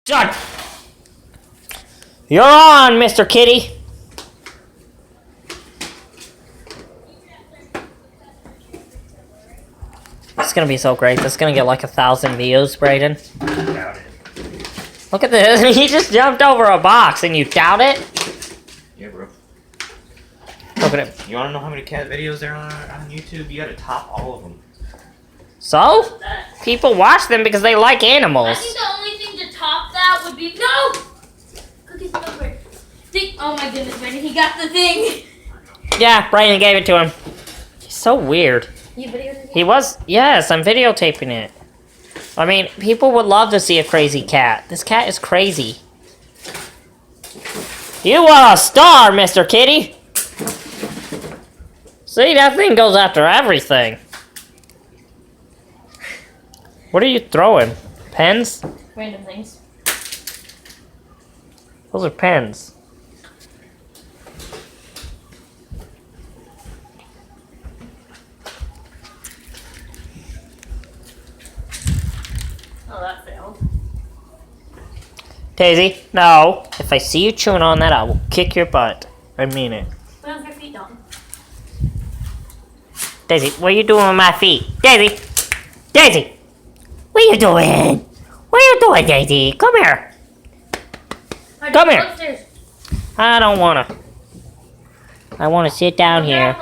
Done. You're on, Mr. Kitty. It's gonna be so great. This is gonna get like 1,000 views, Brayden. Doubt it. Look at this. He just jumped over a box and you doubt it? Yeah, bro. Look at him. You wanna know how many cat videos there are on YouTube? You gotta top all of them. So? People watch them because they like I animals. think the only thing to top that would be no. Cookies over. Oh my goodness, Brandon, he got the thing. Yeah, Brayden gave it to him. He's so weird. You videotaping? He was, yes, I'm videotaping it. I mean, people would love to see a crazy cat. This cat is crazy. You are a star, Mr. Kitty. See, that thing goes after everything. What are you throwing? Pens? Random things. Those are pens. Oh, that failed. Daisy, no. If I see you chewing on that, I will kick your butt. I mean it. Put on your feet, Dalton. Daisy, what are you doing with my feet? Daisy! Daisy! What are you doing? What are you doing, Daisy? Come here. Come here. Upstairs. I don't wanna. I wanna sit down here.